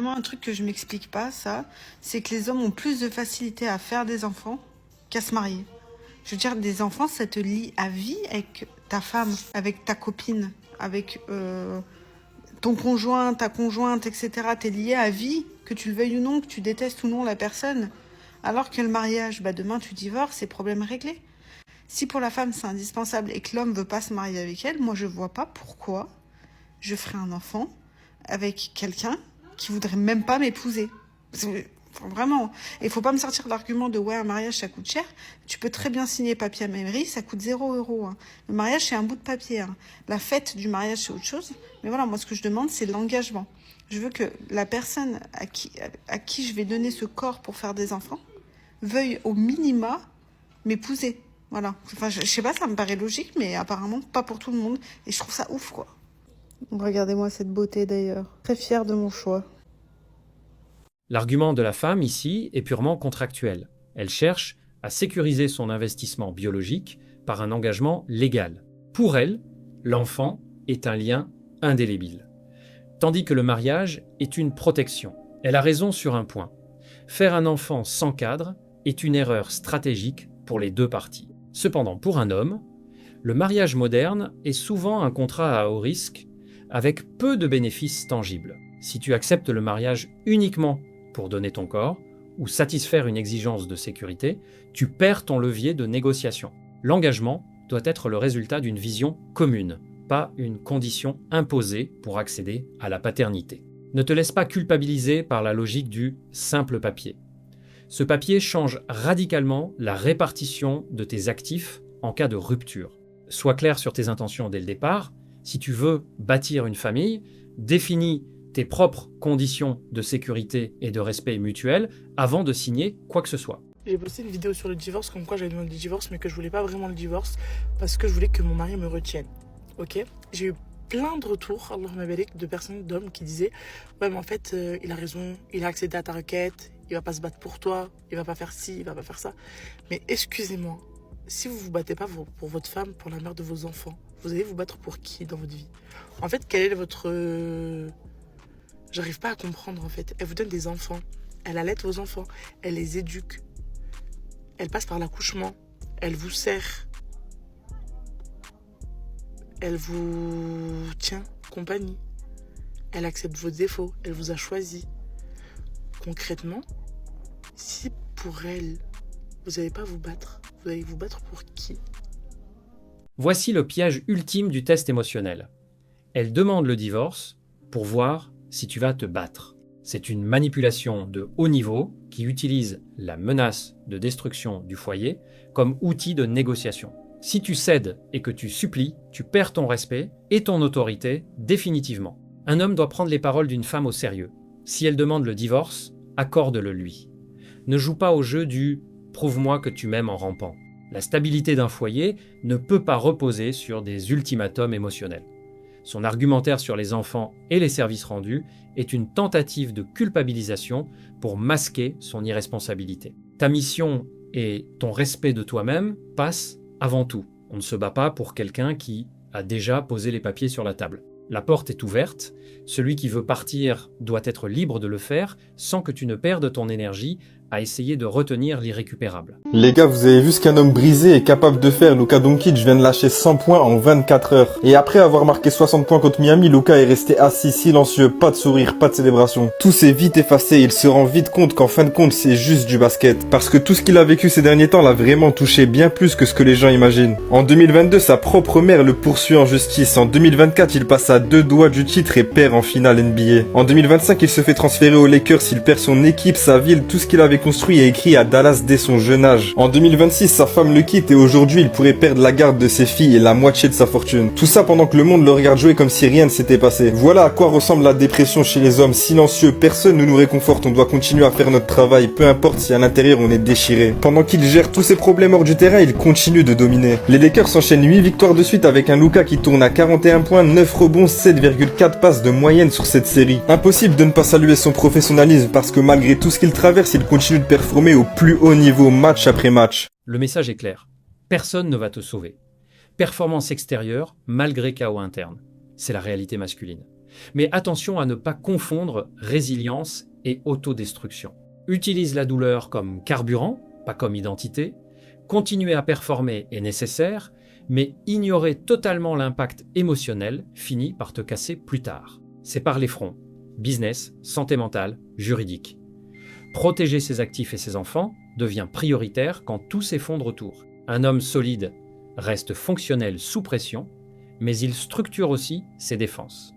vraiment un truc que je m'explique pas, ça. C'est que les hommes ont plus de facilité à faire des enfants qu'à se marier. Je veux dire, des enfants, ça te lie à vie avec ta femme, avec ta copine, avec ton conjoint, ta conjointe, etc. T'es lié à vie, que tu le veuilles ou non, que tu détestes ou non la personne. Alors que le mariage, demain tu divorces, c'est problème réglé. Si pour la femme c'est indispensable et que l'homme veut pas se marier avec elle, moi je vois pas pourquoi je ferais un enfant avec quelqu'un qui voudrait même pas m'épouser. Vraiment. Et il faut pas me sortir l'argument de ouais, un mariage ça coûte cher. Tu peux très bien signer papier à mairie, ça coûte 0 €. Hein. Le mariage c'est un bout de papier. Hein. La fête du mariage c'est autre chose. Mais voilà, moi ce que je demande c'est l'engagement. Je veux que la personne à qui je vais donner ce corps pour faire des enfants veuille au minima m'épouser. Voilà. Enfin, je sais pas, ça me paraît logique, mais apparemment pas pour tout le monde. Et je trouve ça ouf, quoi. Regardez-moi cette beauté d'ailleurs. Très fière de mon choix. L'argument de la femme ici est purement contractuel. Elle cherche à sécuriser son investissement biologique par un engagement légal. Pour elle, l'enfant est un lien indélébile. Tandis que le mariage est une protection. Elle a raison sur un point. Faire un enfant sans cadre est une erreur stratégique pour les deux parties. Cependant, pour un homme, le mariage moderne est souvent un contrat à haut risque avec peu de bénéfices tangibles. Si tu acceptes le mariage uniquement pour donner ton corps ou satisfaire une exigence de sécurité, tu perds ton levier de négociation. L'engagement doit être le résultat d'une vision commune, pas une condition imposée pour accéder à la paternité. Ne te laisse pas culpabiliser par la logique du simple papier. Ce papier change radicalement la répartition de tes actifs en cas de rupture. Sois clair sur tes intentions dès le départ. Si tu veux bâtir une famille, définis tes propres conditions de sécurité et de respect mutuel avant de signer quoi que ce soit. J'ai posté une vidéo sur le divorce, comme quoi j'avais demandé le divorce, mais que je voulais pas vraiment le divorce parce que je voulais que mon mari me retienne. Ok ? J'ai eu plein de retours, Allah m'abarik, de personnes, d'hommes qui disaient ouais, mais en fait, il a raison, il a accédé à ta requête, il va pas se battre pour toi, il va pas faire ci, il va pas faire ça. Mais excusez-moi, si vous vous battez pas pour votre femme, pour la mère de vos enfants, vous allez vous battre pour qui dans votre vie ? En fait, quel est votre... J'arrive pas à comprendre en fait. Elle vous donne des enfants, elle allaite vos enfants, elle les éduque, elle passe par l'accouchement, elle vous sert, elle vous tient compagnie, elle accepte vos défauts, elle vous a choisi. Concrètement, si pour elle, vous n'allez pas vous battre, vous allez vous battre pour qui ? Voici le piège ultime du test émotionnel. Elle demande le divorce pour voir si tu vas te battre. C'est une manipulation de haut niveau qui utilise la menace de destruction du foyer comme outil de négociation. Si tu cèdes et que tu supplies, tu perds ton respect et ton autorité définitivement. Un homme doit prendre les paroles d'une femme au sérieux. Si elle demande le divorce, accorde-le lui. Ne joue pas au jeu du « prouve-moi que tu m'aimes en rampant ». La stabilité d'un foyer ne peut pas reposer sur des ultimatums émotionnels. Son argumentaire sur les enfants et les services rendus est une tentative de culpabilisation pour masquer son irresponsabilité. Ta mission et ton respect de toi-même passent avant tout. On ne se bat pas pour quelqu'un qui a déjà posé les papiers sur la table. La porte est ouverte, celui qui veut partir doit être libre de le faire sans que tu ne perdes ton énergie à essayer de retenir l'irrécupérable. Les gars, vous avez vu ce qu'un homme brisé est capable de faire. Luka Doncic vient de lâcher 100 points en 24 heures. Et après avoir marqué 60 points contre Miami, Luka est resté assis, silencieux, pas de sourire, pas de célébration. Tout s'est vite effacé, il se rend vite compte qu'en fin de compte, c'est juste du basket. Parce que tout ce qu'il a vécu ces derniers temps l'a vraiment touché bien plus que ce que les gens imaginent. En 2022, sa propre mère le poursuit en justice. En 2024, il passe à 2 doigts du titre et perd en finale NBA. En 2025, il se fait transférer aux Lakers, il perd son équipe, sa ville, tout ce qu'il avait construit et écrit à Dallas dès son jeune âge. En 2026, sa femme le quitte et aujourd'hui, il pourrait perdre la garde de ses filles et la moitié de sa fortune. Tout ça pendant que le monde le regarde jouer comme si rien ne s'était passé. Voilà à quoi ressemble la dépression chez les hommes silencieux. Personne ne nous réconforte, on doit continuer à faire notre travail, peu importe si à l'intérieur on est déchiré. Pendant qu'il gère tous ses problèmes hors du terrain, il continue de dominer. Les Lakers enchaînent 8 victoires de suite avec un Luka qui tourne à 41 points, 9 rebonds, 7,4 passes de moyenne sur cette série. Impossible de ne pas saluer son professionnalisme parce que malgré tout ce qu'il traverse, il continue de performer au plus haut niveau match après match. Le message est clair. Personne ne va te sauver. Performance extérieure malgré chaos interne. C'est la réalité masculine. Mais attention à ne pas confondre résilience et autodestruction. Utilise la douleur comme carburant, pas comme identité. Continuer à performer est nécessaire, mais ignorer totalement l'impact émotionnel finit par te casser plus tard. C'est par les fronts: business, santé mentale, juridique. Protéger ses actifs et ses enfants devient prioritaire quand tout s'effondre autour. Un homme solide reste fonctionnel sous pression, mais il structure aussi ses défenses.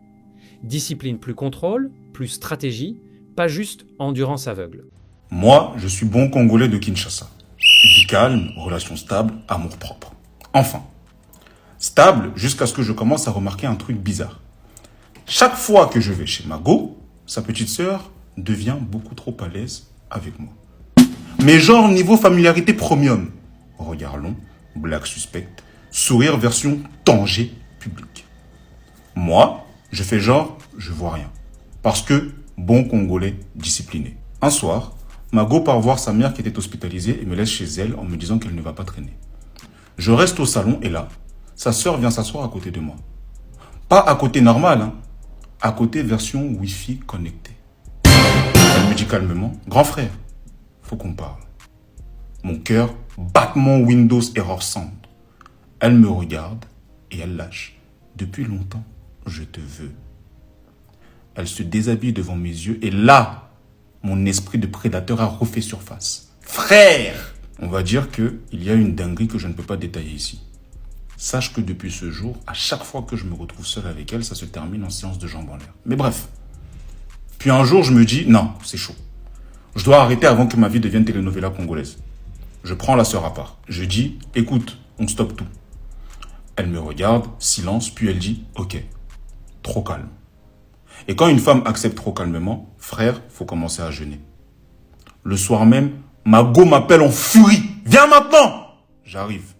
Discipline plus contrôle, plus stratégie, pas juste endurance aveugle. Moi, je suis bon Congolais de Kinshasa. Vie calme, relation stable, amour propre. Enfin, stable jusqu'à ce que je commence à remarquer un truc bizarre. Chaque fois que je vais chez Mago, sa petite sœur devient beaucoup trop à l'aise avec moi. Mais genre niveau familiarité premium. Regard long, blague suspecte, sourire version danger public. Moi, je fais genre, je vois rien. Parce que, bon Congolais discipliné. Un soir, Mago part voir sa mère qui était hospitalisée et me laisse chez elle en me disant qu'elle ne va pas traîner. Je reste au salon et là, sa sœur vient s'asseoir à côté de moi. Pas à côté normal, hein. À côté version Wi-Fi connectée. Elle me dit calmement, grand frère, faut qu'on parle. Mon cœur, battement Windows Error Sound. Elle me regarde et elle lâche. Depuis longtemps, je te veux. Elle se déshabille devant mes yeux et là, mon esprit de prédateur a refait surface. Frère! On va dire qu'il y a une dinguerie que je ne peux pas détailler ici. Sache que depuis ce jour, à chaque fois que je me retrouve seul avec elle, ça se termine en séance de jambes en l'air. Mais bref. Puis un jour, je me dis, non, c'est chaud. Je dois arrêter avant que ma vie devienne telenovela congolaise. Je prends la sœur à part. Je dis, écoute, on stoppe tout. Elle me regarde, silence, puis elle dit, ok, trop calme. Et quand une femme accepte trop calmement, frère, faut commencer à jeûner. Le soir même, Mago m'appelle en furie. Viens maintenant! J'arrive.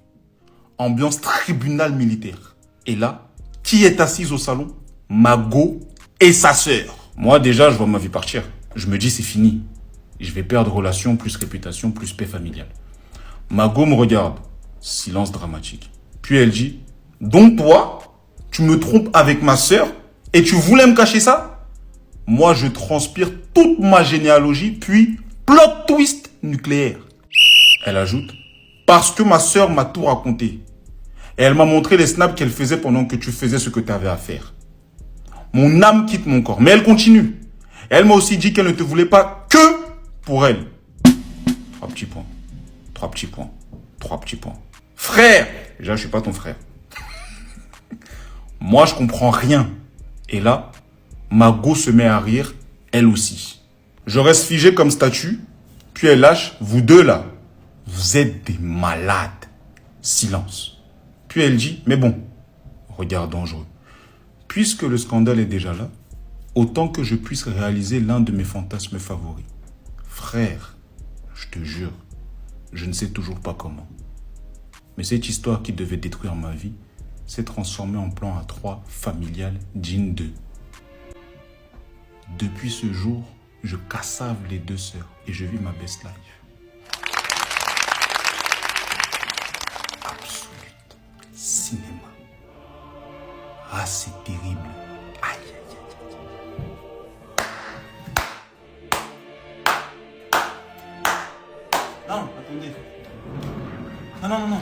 Ambiance tribunal militaire. Et là, qui est assise au salon? Mago et sa sœur. Moi, déjà, je vois ma vie partir. Je me dis, c'est fini. Je vais perdre relation, plus réputation, plus paix familiale. Mago me regarde. Silence dramatique. Puis elle dit, donc toi, tu me trompes avec ma sœur et tu voulais me cacher ça? Moi, je transpire toute ma généalogie, puis plot twist nucléaire. Elle ajoute, parce que ma sœur m'a tout raconté. Et elle m'a montré les snaps qu'elle faisait pendant que tu faisais ce que tu avais à faire. Mon âme quitte mon corps. Mais elle continue. Et elle m'a aussi dit qu'elle ne te voulait pas que pour elle. 3 petits points. 3 petits points. 3 petits points. Frère! Déjà, je suis pas ton frère. Moi, je comprends rien. Et là, Mago se met à rire, elle aussi. Je reste figé comme statue, puis elle lâche, vous deux là, vous êtes des malades. Silence. Puis elle dit, mais bon, regard dangereux. Puisque le scandale est déjà là, autant que je puisse réaliser l'un de mes fantasmes favoris. Frère, je te jure, je ne sais toujours pas comment. Mais cette histoire qui devait détruire ma vie s'est transformée en plan à 3 familial digne d'eux. Depuis ce jour, je cassave les 2 sœurs et je vis ma best life. Absolute cinéma. Ah, c'est terrible. Aïe, aïe, aïe, aïe. Non, attendez. Non.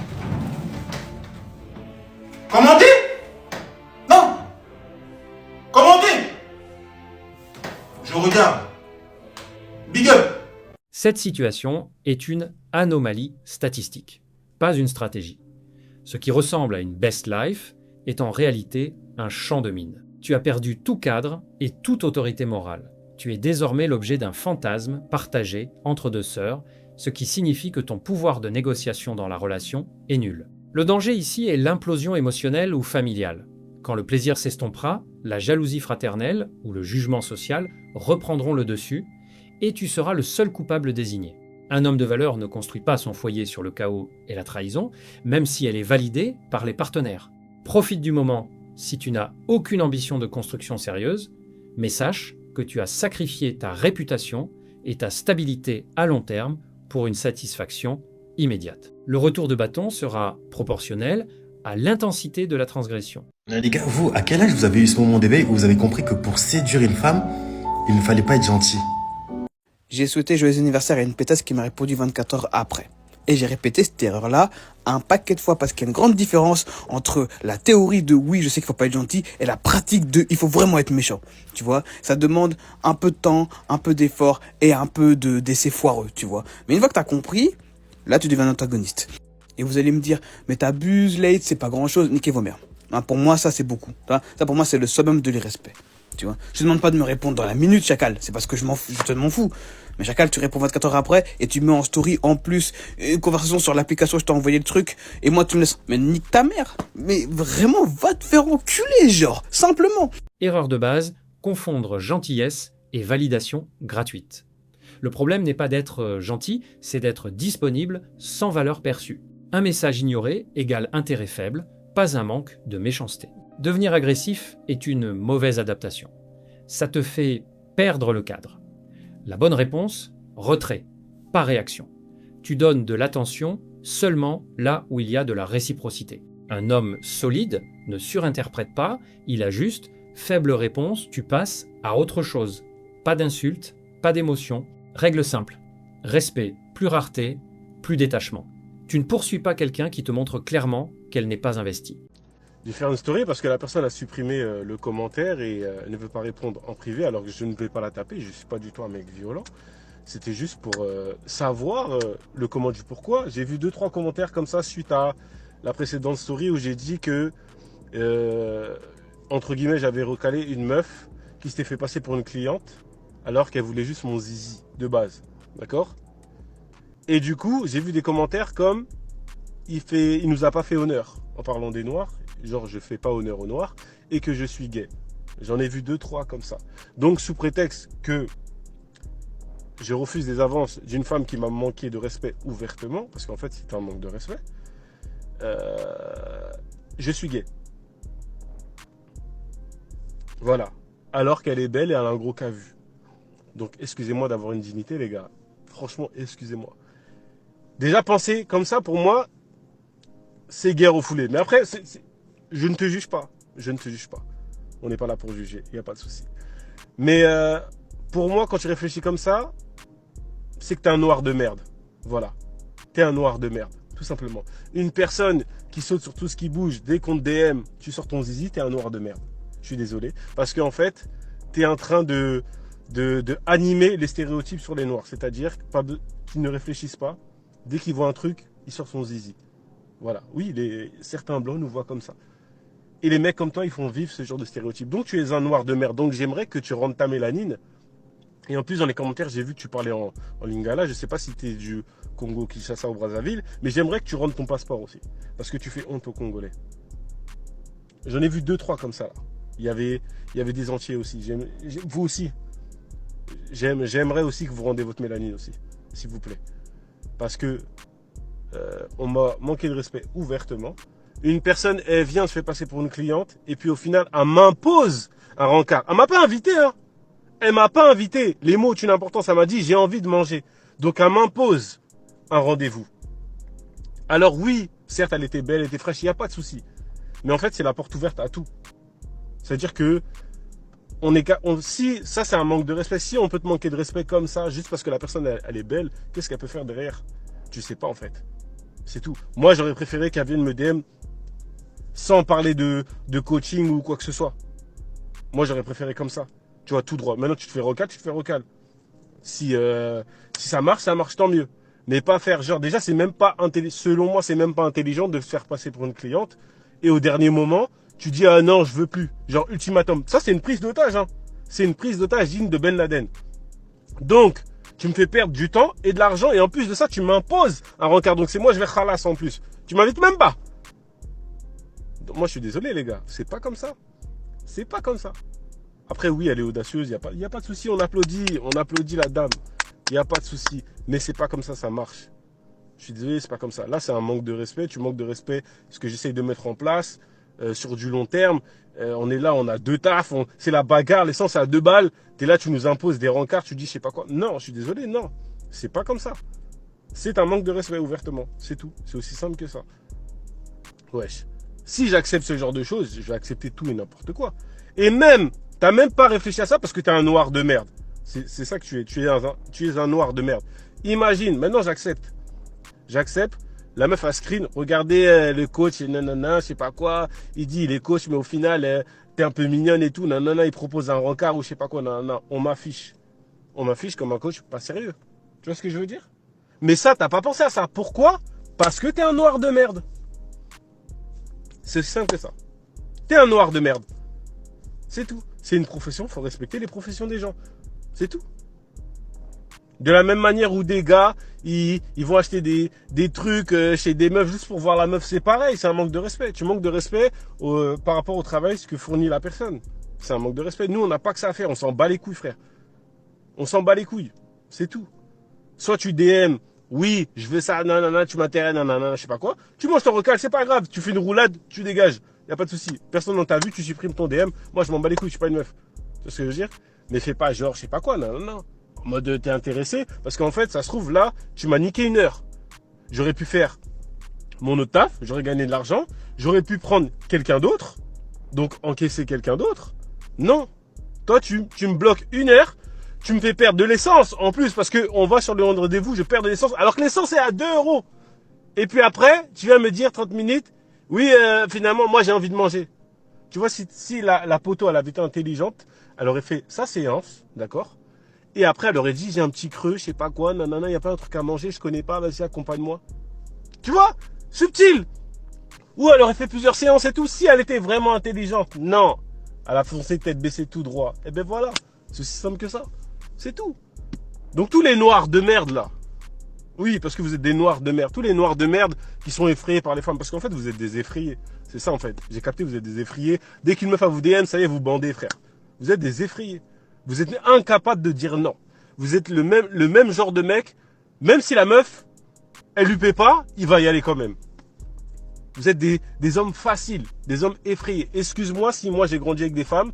Commentez? Non. Commentez? Je regarde. Big up. Cette situation est une anomalie statistique, pas une stratégie. Ce qui ressemble à une best life est en réalité un champ de mine. Tu as perdu tout cadre et toute autorité morale. Tu es désormais l'objet d'un fantasme partagé entre 2 sœurs, ce qui signifie que ton pouvoir de négociation dans la relation est nul. Le danger ici est l'implosion émotionnelle ou familiale. Quand le plaisir s'estompera, la jalousie fraternelle ou le jugement social reprendront le dessus et tu seras le seul coupable désigné. Un homme de valeur ne construit pas son foyer sur le chaos et la trahison, même si elle est validée par les partenaires. Profite du moment si tu n'as aucune ambition de construction sérieuse, mais sache que tu as sacrifié ta réputation et ta stabilité à long terme pour une satisfaction immédiate. Le retour de bâton sera proportionnel à l'intensité de la transgression. Les gars, vous, à quel âge vous avez eu ce moment d'éveil où vous avez compris que pour séduire une femme, il ne fallait pas être gentil? J'ai souhaité joyeux anniversaire à une pétasse qui m'a répondu 24 heures après. Et j'ai répété cette erreur-là un paquet de fois parce qu'il y a une grande différence entre la théorie de oui, je sais qu'il faut pas être gentil et la pratique de il faut vraiment être méchant. Tu vois, ça demande un peu de temps, un peu d'effort et un peu d'essais foireux, tu vois. Mais une fois que tu as compris, là tu deviens un antagoniste. Et vous allez me dire, mais t'abuses, Late, c'est pas grand-chose, niquez vos mères. Hein, pour moi, ça c'est beaucoup. Ça pour moi, c'est le summum de l'irrespect. Tu vois, je te demande pas de me répondre dans la minute, Chacal. C'est parce que je m'en fous. Mais Chacal, tu réponds 24 heures après et tu mets en story en plus une conversation sur l'application, je t'ai envoyé le truc et moi tu me laisses. Mais nique ta mère. Mais vraiment, va te faire enculer, genre, simplement. Erreur de base, confondre gentillesse et validation gratuite. Le problème n'est pas d'être gentil, c'est d'être disponible sans valeur perçue. Un message ignoré égale intérêt faible, pas un manque de méchanceté. Devenir agressif est une mauvaise adaptation. Ça te fait perdre le cadre. La bonne réponse, retrait, pas réaction. Tu donnes de l'attention seulement là où il y a de la réciprocité. Un homme solide ne surinterprète pas, il ajuste, faible réponse, tu passes à autre chose. Pas d'insulte, pas d'émotion. Règle simple, respect, plus rareté, plus détachement. Tu ne poursuis pas quelqu'un qui te montre clairement qu'elle n'est pas investie. J'ai fait une story parce que la personne a supprimé le commentaire et ne veut pas répondre en privé alors que je ne vais pas la taper, je ne suis pas du tout un mec violent. C'était juste pour savoir le comment du pourquoi. J'ai vu 2-3 commentaires comme ça suite à la précédente story où j'ai dit que, entre guillemets, j'avais recalé une meuf qui s'était fait passer pour une cliente alors qu'elle voulait juste mon zizi de base. D'accord? Et du coup, j'ai vu des commentaires comme il nous a pas fait honneur en parlant des noirs. Genre je fais pas honneur aux noirs et que je suis gay. J'en ai vu 2-3 comme ça. Donc sous prétexte que je refuse des avances d'une femme qui m'a manqué de respect ouvertement, parce qu'en fait c'est un manque de respect, je suis gay. Voilà. Alors qu'elle est belle et elle a un gros cavu. Donc excusez-moi d'avoir une dignité les gars. Franchement excusez-moi. Déjà penser comme ça pour moi c'est guerre au foulée. Mais après je ne te juge pas. Je ne te juge pas. On n'est pas là pour juger. Il n'y a pas de souci. Mais pour moi, quand tu réfléchis comme ça, c'est que tu es un noir de merde. Voilà. Tu es un noir de merde. Tout simplement. Une personne qui saute sur tout ce qui bouge, dès qu'on te DM, tu sors ton zizi, tu es un noir de merde. Je suis désolé. Parce qu'en fait, tu es en train de animer les stéréotypes sur les noirs. C'est-à-dire qu'ils ne réfléchissent pas. Dès qu'ils voient un truc, ils sortent son zizi. Voilà. Oui, certains blancs nous voient comme ça. Et les mecs comme toi, ils font vivre ce genre de stéréotypes. Donc tu es un noir de merde. Donc j'aimerais que tu rendes ta mélanine. Et en plus, dans les commentaires, j'ai vu que tu parlais en lingala. Je ne sais pas si tu es du Congo, Kinshasa ou Brazzaville. Mais j'aimerais que tu rendes ton passeport aussi. Parce que tu fais honte aux Congolais. J'en ai vu 2-3 comme ça. Là. Il y avait des entiers aussi. Vous aussi. J'aimerais aussi que vous rendez votre mélanine aussi. S'il vous plaît. Parce que on m'a manqué de respect ouvertement. Une personne, elle vient se fait passer pour une cliente et puis au final, elle m'impose un rencard. Elle m'a pas invité, hein. Elle m'a pas invité. Les mots ont une importance. Elle m'a dit, j'ai envie de manger. Donc, elle m'impose un rendez-vous. Alors oui, certes, elle était belle, elle était fraîche, il n'y a pas de souci. Mais en fait, c'est la porte ouverte à tout. C'est-à-dire que si ça, c'est un manque de respect. Si on peut te manquer de respect comme ça, juste parce que la personne, elle est belle, qu'est-ce qu'elle peut faire derrière? Tu sais pas, en fait. C'est tout. Moi, j'aurais préféré qu'elle vienne me DM sans parler de coaching ou quoi que ce soit. Moi, j'aurais préféré comme ça. Tu vois, tout droit. Maintenant, tu te fais recal, tu te fais recal. Si ça marche, tant mieux. Mais pas faire genre, déjà, c'est même pas selon moi, c'est même pas intelligent de se faire passer pour une cliente. Et au dernier moment, tu dis, ah non, je veux plus. Genre, ultimatum. Ça, c'est une prise d'otage, hein. C'est une prise d'otage digne de Ben Laden. Donc, tu me fais perdre du temps et de l'argent. Et en plus de ça, tu m'imposes un rencard. Donc, c'est moi, je vais khalas en plus. Tu m'invites même pas. Donc, moi, je suis désolé, les gars. C'est pas comme ça. C'est pas comme ça. Après, oui, elle est audacieuse. Il n'y a pas de souci. On applaudit la dame. Il n'y a pas de souci. Mais c'est pas comme ça marche. Je suis désolé, c'est pas comme ça. Là, c'est un manque de respect. Tu manques de respect ce que j'essaye de mettre en place sur du long terme. On est là, on a 2 tafs. C'est la bagarre. L'essence est à 2 balles. Tu es là, tu nous imposes des rencarts. Tu dis, je sais pas quoi. Non, je suis désolé, non. C'est pas comme ça. C'est un manque de respect ouvertement. C'est tout. C'est aussi simple que ça. Wesh. Si j'accepte ce genre de choses, je vais accepter tout et n'importe quoi. Et même, t'as même pas réfléchi à ça parce que t'es un noir de merde. C'est ça que tu es. Tu es un noir de merde. Imagine, maintenant j'accepte. J'accepte. La meuf a screen, regardez le coach, nanana, je sais pas quoi. Il dit il est coach, mais au final, t'es un peu mignonne et tout. Nanana, il propose un rencard ou je sais pas quoi. Nanana, on m'affiche. On m'affiche comme un coach pas sérieux. Tu vois ce que je veux dire? Mais ça, t'as pas pensé à ça. Pourquoi? Parce que t'es un noir de merde. C'est aussi simple que ça. T'es un noir de merde. C'est tout. C'est une profession, faut respecter les professions des gens. C'est tout. De la même manière où des gars, ils vont acheter des trucs chez des meufs juste pour voir la meuf, c'est pareil, c'est un manque de respect. Tu manques de respect par rapport au travail, ce que fournit la personne. C'est un manque de respect. Nous, on n'a pas que ça à faire, on s'en bat les couilles, frère. On s'en bat les couilles. C'est tout. Soit tu DM, oui, je veux ça, nanana, tu m'intéresses, nanana, je sais pas quoi. Tu manges ton recal, c'est pas grave. Tu fais une roulade, tu dégages. Y a pas de souci. Personne n'en t'a vu, tu supprimes ton DM. Moi, je m'en bats les couilles, je suis pas une meuf. Tu vois ce que je veux dire? Mais fais pas genre, je sais pas quoi, non. En mode, t'es intéressé. Parce qu'en fait, ça se trouve, là, tu m'as niqué une heure. J'aurais pu faire mon autre taf, j'aurais gagné de l'argent. J'aurais pu prendre quelqu'un d'autre. Donc, encaisser quelqu'un d'autre. Non. Toi, tu me bloques une heure. Tu me fais perdre de l'essence en plus parce que on va sur le rendez-vous, je perds de l'essence alors que l'essence est à 2 €. Et puis après, tu viens me dire 30 minutes, oui, finalement, moi j'ai envie de manger. Tu vois, si la poteau elle avait été intelligente, elle aurait fait sa séance, d'accord? Et après, elle aurait dit, j'ai un petit creux, je sais pas quoi, nanana, il y a pas un truc à manger, je connais pas, vas-y, accompagne-moi. Tu vois? Subtil. Ou elle aurait fait plusieurs séances et tout, si elle était vraiment intelligente. Non. Elle a foncé tête baissée tout droit. Et ben voilà. C'est aussi simple que ça. C'est tout. Donc tous les noirs de merde là. Oui, parce que vous êtes des noirs de merde. Tous les noirs de merde qui sont effrayés par les femmes. Parce qu'en fait, vous êtes des effrayés. C'est ça en fait. J'ai capté, vous êtes des effrayés. Dès qu'une meuf a vous DM, ça y est, vous bandez, frère. Vous êtes des effrayés. Vous êtes incapables de dire non. Vous êtes le même genre de mec. Même si la meuf, elle lui paie pas, il va y aller quand même. Vous êtes des hommes faciles. Des hommes effrayés. Excuse-moi si moi j'ai grandi avec des femmes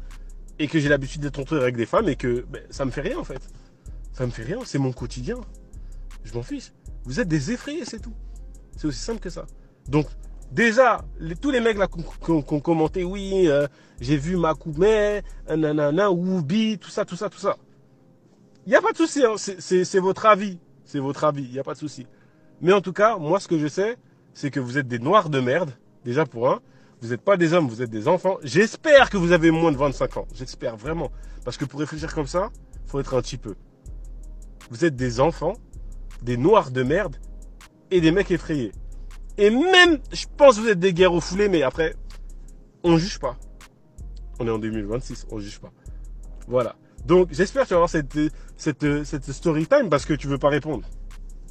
et que j'ai l'habitude d'être entouré avec des femmes et que ça me fait rien en fait. Ça me fait rien, c'est mon quotidien. Je m'en fiche. Vous êtes des effrayés, c'est tout. C'est aussi simple que ça. Donc, déjà, tous les mecs là qui ont commenté, oui, j'ai vu Makoumé, nanana, Woubi, tout ça. Il n'y a pas de souci, hein. C'est votre avis. C'est votre avis, il n'y a pas de souci. Mais en tout cas, moi ce que je sais, c'est que vous êtes des noirs de merde, déjà pour un. Vous n'êtes pas des hommes, vous êtes des enfants. J'espère que vous avez moins de 25 ans. J'espère vraiment. Parce que pour réfléchir comme ça, il faut être un petit peu. Vous êtes des enfants, des noirs de merde et des mecs effrayés. Et même, je pense que vous êtes des guerres au foulé, mais après, on juge pas. On est en 2026, on juge pas. Voilà. Donc, j'espère que tu vas avoir cette story time parce que tu veux pas répondre.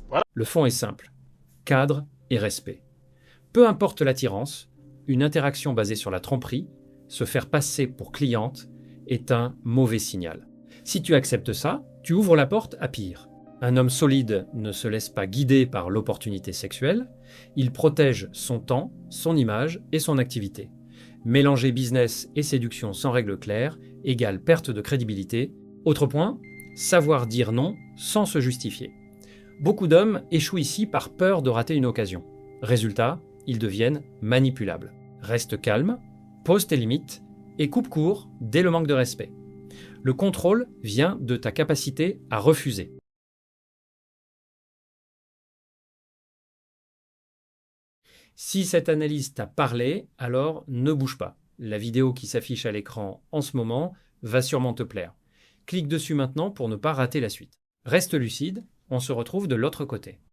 Voilà. Le fond est simple. Cadre et respect. Peu importe l'attirance, une interaction basée sur la tromperie, se faire passer pour cliente, est un mauvais signal. Si tu acceptes ça, tu ouvres la porte à pire. Un homme solide ne se laisse pas guider par l'opportunité sexuelle, il protège son temps, son image et son activité. Mélanger business et séduction sans règle claire égale perte de crédibilité. Autre point, savoir dire non sans se justifier. Beaucoup d'hommes échouent ici par peur de rater une occasion. Résultat, ils deviennent manipulables. Reste calme, pose tes limites et coupe court dès le manque de respect. Le contrôle vient de ta capacité à refuser. Si cette analyse t'a parlé, alors ne bouge pas. La vidéo qui s'affiche à l'écran en ce moment va sûrement te plaire. Clique dessus maintenant pour ne pas rater la suite. Reste lucide, on se retrouve de l'autre côté.